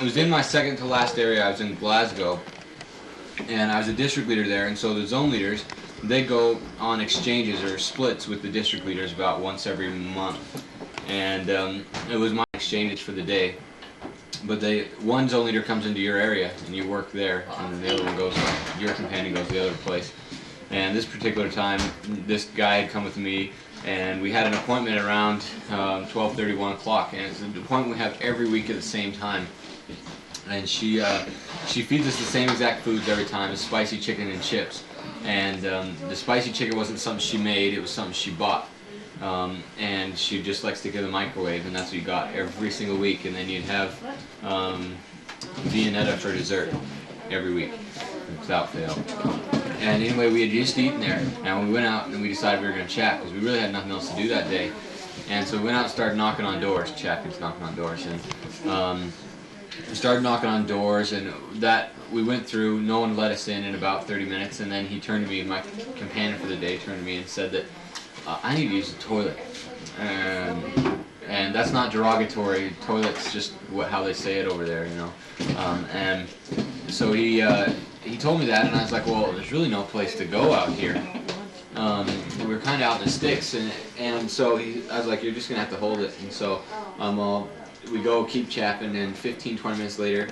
was in my second to last area. I was in Glasgow, and I was a district leader there. And so the zone leaders, they go on exchanges or splits with the district leaders about once every month. And it was my exchange for the day. But one zone leader comes into your area and you work there, and then the other one goes, your companion goes to the other place. And this particular time, this guy had come with me, and we had an appointment around 12:30, 1 o'clock, and it's an appointment we have every week at the same time. And she feeds us the same exact foods every time, a spicy chicken and chips. And the spicy chicken wasn't something she made, it was something she bought. And she just likes to get in the microwave, and that's what you got every single week. And then you'd have Viennetta for dessert every week, without fail. And anyway, we had just eaten there, and we went out and we decided we were going to chat, because we really had nothing else to do that day. And so we went out and started knocking on doors. Chapman's knocking on doors, and we started knocking on doors, and that we went through. No one let us in about 30 minutes, and then he turned to me, my companion for the day turned to me and said that I need to use the toilet. And that's not derogatory. Toilet's just how they say it over there, you know. And so he told me that, and I was like, well, there's really no place to go out here. We were kind of out in the sticks, and so I was like, you're just going to have to hold it. And so we go keep chapping, and 15, 20 minutes later,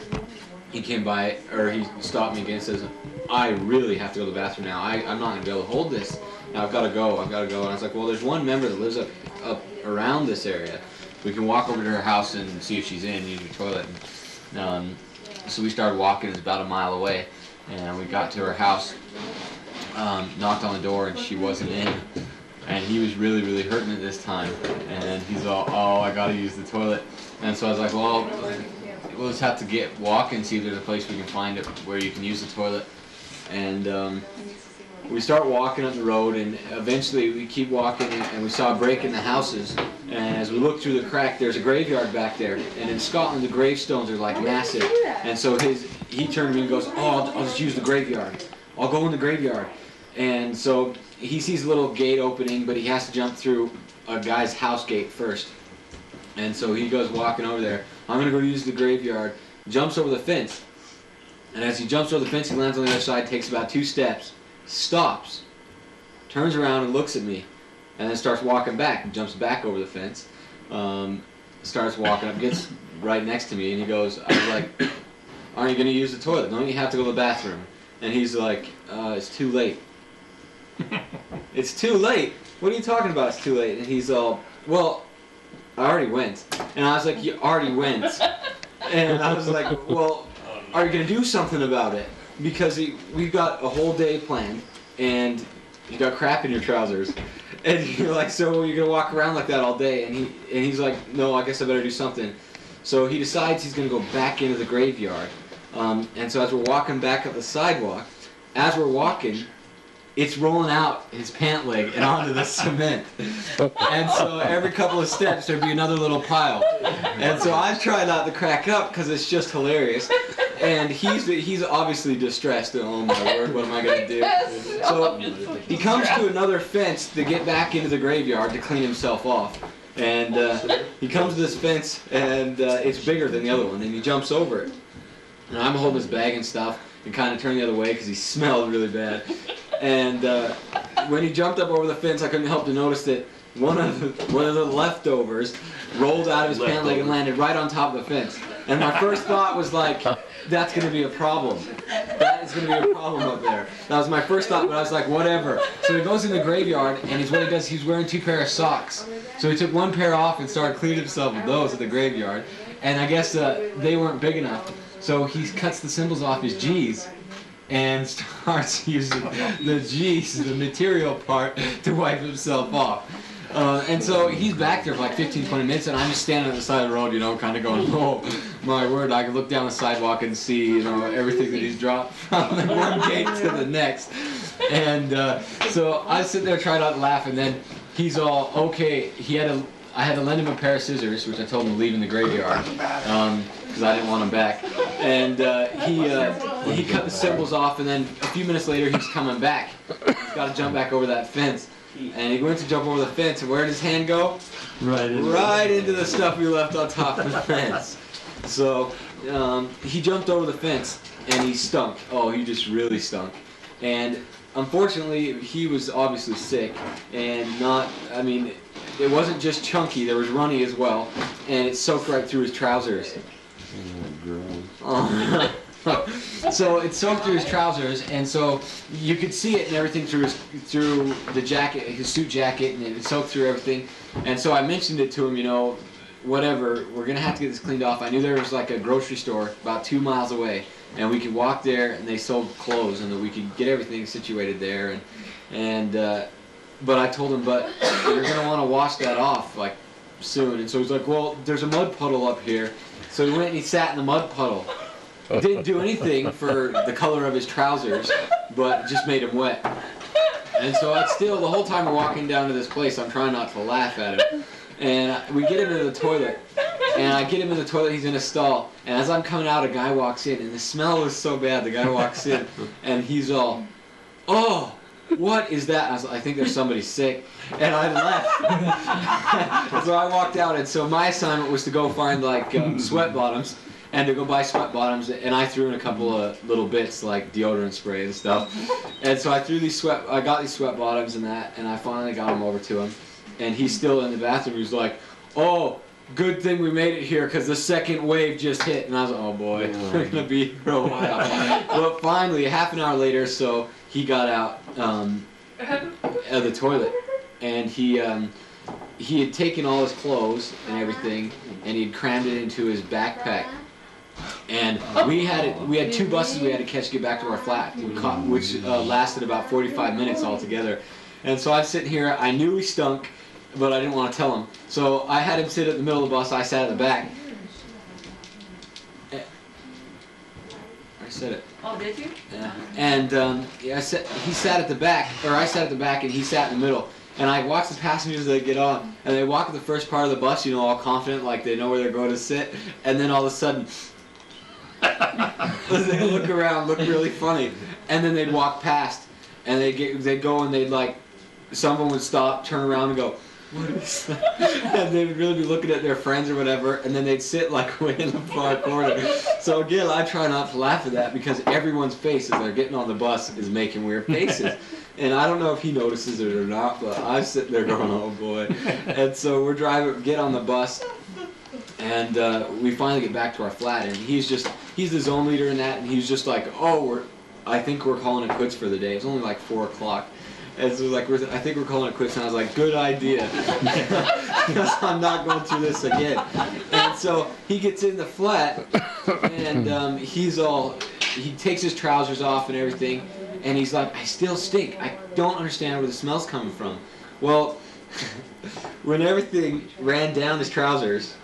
he came by, or he stopped me again and says, I really have to go to the bathroom now. I'm not going to be able to hold this. Now I've got to go. And I was like, well, there's one member that lives up around this area. We can walk over to her house and see if she's in, use your toilet. And, so we started walking. It was about a mile away. And we got to her house, knocked on the door, and she wasn't in. And he was really, really hurting at this time. And he's all, oh, I got to use the toilet. And so I was like, well, we'll just have to walk and see if there's a place we can find it where you can use the toilet. And we start walking up the road, and eventually we keep walking, and we saw a break in the houses. And as we look through the crack, there's a graveyard back there. And in Scotland, the gravestones are like massive. And so he turned to me and goes, oh, I'll just use the graveyard. I'll go in the graveyard. And so he sees a little gate opening, but he has to jump through a guy's house gate first. And so he goes walking over there. I'm going to go use the graveyard. Jumps over the fence. And as he jumps over the fence, he lands on the other side, takes about 2 steps, stops, turns around and looks at me, and then starts walking back. He jumps back over the fence, starts walking up, gets right next to me, and he goes, I was like, aren't you going to use the toilet? Don't you have to go to the bathroom? And he's like, it's too late. It's too late? What are you talking about, it's too late? And he's all, well, I already went. And I was like, you already went? And I was like, well, are you going to do something about it? Because we've got a whole day planned, and you got crap in your trousers. And you're like, so you're going to walk around like that all day? And he's like, no, I guess I better do something. So he decides he's going to go back into the graveyard. And so as we're walking back up the sidewalk, as we're walking, it's rolling out his pant leg and onto the cement. And so every couple of steps there'd be another little pile. And so I try not to crack up because it's just hilarious. And he's obviously distressed. Oh my word, what am I going to do? So he comes to another fence to get back into the graveyard to clean himself off. And he comes to this fence, and it's bigger than the other one, and he jumps over it. And I'm holding his bag and stuff and kind of turning the other way because he smelled really bad. And when he jumped up over the fence, I couldn't help to notice that one of the leftovers rolled out of his pant leg and landed right on top of the fence. And my first thought was like, that's going to be a problem. That is going to be a problem up there. That was my first thought, but I was like, whatever. So he goes in the graveyard, and what he does, he's wearing 2 pairs of socks. So he took 1 pair off and started cleaning himself with those at the graveyard. And I guess they weren't big enough. So he cuts the symbols off his G's and starts using the G's, the material part, to wipe himself off. And so he's back there for like 15, 20 minutes, and I'm just standing on the side of the road, you know, kind of going, oh, my word. I can look down the sidewalk and see, you know, everything that he's dropped from the one gate to the next. And so I sit there trying not to laugh, and then he's all, okay, I had to lend him a pair of scissors, which I told him to leave in the graveyard, because I didn't want them back. And he cut the symbols off, and then a few minutes later he's coming back. He's got to jump back over that fence. And he went to jump over the fence, and where did his hand go? Right into the stuff we left on top of the fence. So he jumped over the fence and he stunk. Oh, he just really stunk. And unfortunately, he was obviously sick and not, I mean, it wasn't just chunky, there was runny as well, and it soaked right through his trousers. Oh, so it soaked through his trousers, and so you could see it and everything through the jacket, his suit jacket, and it soaked through everything. And so I mentioned it to him, you know, whatever, we're gonna have to get this cleaned off. I knew there was like a grocery store about 2 miles away, and we could walk there, and they sold clothes, and that we could get everything situated there. But I told him, but you're gonna want to wash that off like soon. And so he's like, well, there's a mud puddle up here. So he went and he sat in the mud puddle. Didn't do anything for the color of his trousers, but it just made him wet. And so I still, the whole time we're walking down to this place, I'm trying not to laugh at him. And we get him into the toilet. And I get him in the toilet, he's in a stall. And as I'm coming out, a guy walks in. And the smell was so bad, the guy walks in. And he's all, oh, what is that? And I was like, I think there's somebody sick. And I left. So I walked out. And so my assignment was to go find like sweat bottoms. And to go buy sweat bottoms, and I threw in a couple of little bits like deodorant spray and stuff. And so I got these sweat bottoms and that, and I finally got them over to him. And he's still in the bathroom. He's like, "Oh, good thing we made it here because the second wave just hit." And I was like, "Oh boy, we're gonna be here for a while." But finally, half an hour later, so he got out of the toilet, and he had taken all his clothes and everything, and he had crammed it into his backpack. And we had 2 buses we had to catch to get back to our flat, which lasted about 45 minutes altogether. And so I'm sitting here, I knew he stunk, but I didn't want to tell him. So I had him sit at the middle of the bus, I sat at the back. I said it. Oh, did you? Yeah. And he sat at the back, or I sat at the back and he sat in the middle. And I watch the passengers as they get on, and they walk at the first part of the bus, you know, all confident, like they know where they're going to sit, and then all of a sudden, they look around, look really funny, and then they'd walk past, and they'd go and they'd like, someone would stop, turn around and go, what is that? And they would really be looking at their friends or whatever, and then they'd sit like way in the far corner. So again, I try not to laugh at that because everyone's face as they're getting on the bus is making weird faces. And I don't know if he notices it or not, but I'm sitting there going, oh boy. And so we're get on the bus, and we finally get back to our flat, and he's the zone leader in that, and he's just like, oh, I think we're calling it quits for the day. It's only like 4 o'clock. And so like, I think we're calling it quits, and I was like, good idea, because I'm not going through this again. And so he gets in the flat, and he takes his trousers off and everything, and he's like, I still stink. I don't understand where the smell's coming from. Well, when everything ran down his trousers,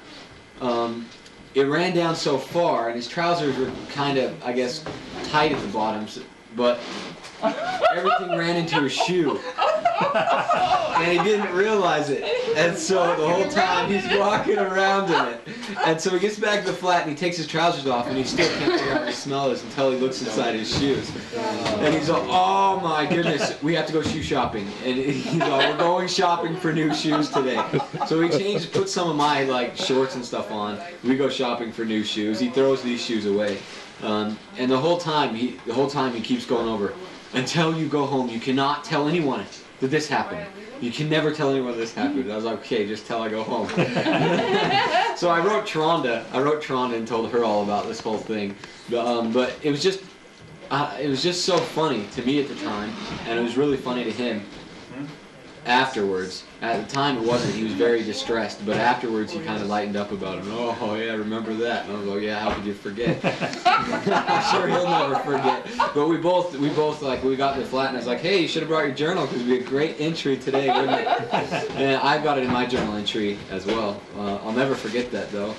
it ran down so far, and his trousers were kind of, I guess, tight at the bottoms, but everything ran into his shoe. And he didn't realize it. And so the whole time he's walking around in it. And so he gets back to the flat and he takes his trousers off, and he still can't figure out what the smell is until he looks inside his shoes. And he's like, oh my goodness, we have to go shoe shopping. And he's like, we're going shopping for new shoes today. So he puts some of my like shorts and stuff on. We go shopping for new shoes. He throws these shoes away. And the whole time he keeps going over, until you go home, you cannot tell anyone that this happened. You can never tell anyone this happened. I was like, okay, just till I go home. So I wrote Tronda and told her all about this whole thing. But it was just so funny to me at the time, and it was really funny to him afterwards. At the time it wasn't. He was very distressed, but afterwards he kind of lightened up about it. Oh yeah, I remember that. And I was like, yeah, how could you forget? I'm sure he'll never forget. But we both like, we got to the flat, and I was like, hey, you should have brought your journal because it'd be a great entry today, wouldn't it? And I got it in my journal entry as well. I'll never forget that though.